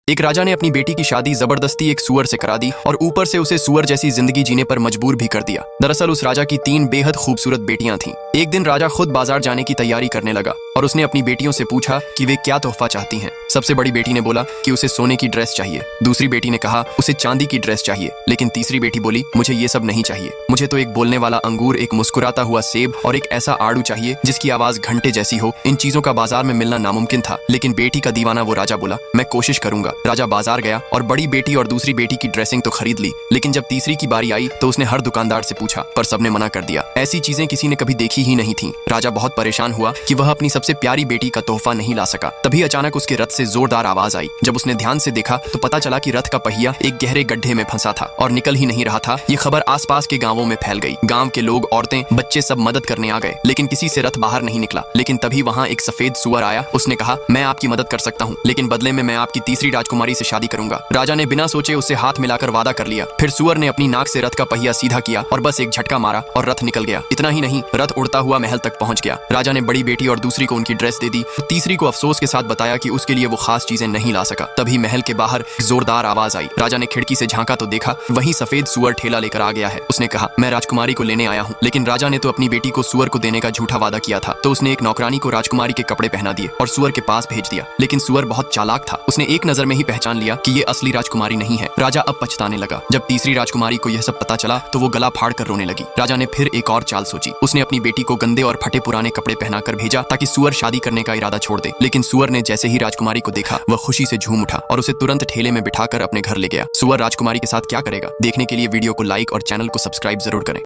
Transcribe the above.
एक राजा ने अपनी बेटी की शादी जबरदस्ती एक सुअर से करा दी और ऊपर से उसे सुअर जैसी जिंदगी जीने पर मजबूर भी कर दिया। दरअसल उस राजा की 3 बेहद खूबसूरत बेटियां थीं। एक दिन राजा खुद बाजार जाने की तैयारी करने लगा और उसने अपनी बेटियों से पूछा कि वे क्या तोहफा चाहती हैं। सबसे बड़ी बेटी ने बोला कि उसे सोने की ड्रेस चाहिए। दूसरी बेटी ने कहा उसे चांदी की ड्रेस चाहिए। लेकिन तीसरी बेटी बोली मुझे ये सब नहीं चाहिए, मुझे तो एक बोलने वाला अंगूर, एक मुस्कुराता हुआ सेब और एक ऐसा आड़ू चाहिए जिसकी आवाज घंटे जैसी हो। इन चीजों का बाजार में मिलना नामुमकिन था, लेकिन बेटी का दीवाना वो राजा बोला मैं कोशिश करूंगा। राजा बाजार गया और बड़ी बेटी और दूसरी बेटी की ड्रेसिंग तो खरीद ली, लेकिन जब तीसरी की बारी आई तो उसने हर दुकानदार से पूछा, पर सबने मना कर दिया। ऐसी चीजें किसी ने कभी देखी ही नहीं थी। राजा बहुत परेशान हुआ कि वह अपनी सबसे प्यारी बेटी का तोहफा नहीं ला सका। तभी अचानक उसके रथ से जोरदार आवाज आई। जब उसने ध्यान से देखा तो पता चला कि रथ का पहिया एक गहरे गड्ढे में फंसा था और निकल ही नहीं रहा था। ये खबर आसपास के गांवों में फैल गई। गांव के लोग, औरतें, बच्चे सब मदद करने आ गए, लेकिन किसी से रथ बाहर नहीं निकला। लेकिन तभी वहां एक सफेद सुअर आया। उसने कहा मैं आपकी मदद कर सकता हूँ, लेकिन बदले में मैं आपकी तीसरी राजकुमारी से शादी करूंगा। राजा ने बिना सोचे उससे हाथ मिलाकर वादा कर लिया। फिर सुअर ने अपनी नाक से रथ का पहिया सीधा किया और बस एक झटका मारा और रथ निकल गया। इतना ही नहीं, रथ उड़ता हुआ महल तक पहुंच गया। राजा ने बड़ी बेटी और दूसरी को उनकी ड्रेस दे दी। तीसरी को अफसोस के साथ बताया कि उसके लिए वो खास चीजें नहीं ला सका। तभी महल के बाहर जोरदार आवाज आई। राजा ने खिड़की से झांका तो देखा वही सफेद सुअर ठेला लेकर आ गया है। उसने कहा मैं राजकुमारी को लेने आया हूँ। लेकिन राजा ने तो अपनी बेटी को सुअर को देने का झूठा वादा किया था, तो उसने एक नौकरानी को राजकुमारी के कपड़े पहना दिए और सुअर के पास भेज दिया। लेकिन सुअर बहुत चालाक था, उसने एक नजर में ही पहचान लिया कि ये असली राजकुमारी नहीं है। राजा अब पछताने लगा। जब तीसरी राजकुमारी को यह सब पता चला तो वो गला फाड़ कर रोने लगी। राजा ने फिर एक और चाल सोची। उसने अपनी बेटी को गंदे और फटे पुराने कपड़े पहनाकर भेजा ताकि सुअर शादी करने का इरादा छोड़ दे। लेकिन सुअर ने जैसे ही राजकुमारी को देखा वह खुशी से झूम उठा और उसे तुरंत ठेले में बिठाकर अपने घर ले गया। सुअर राजकुमारी के साथ क्या करेगा, देखने के लिए वीडियो को लाइक और चैनल को सब्सक्राइब जरूर करें।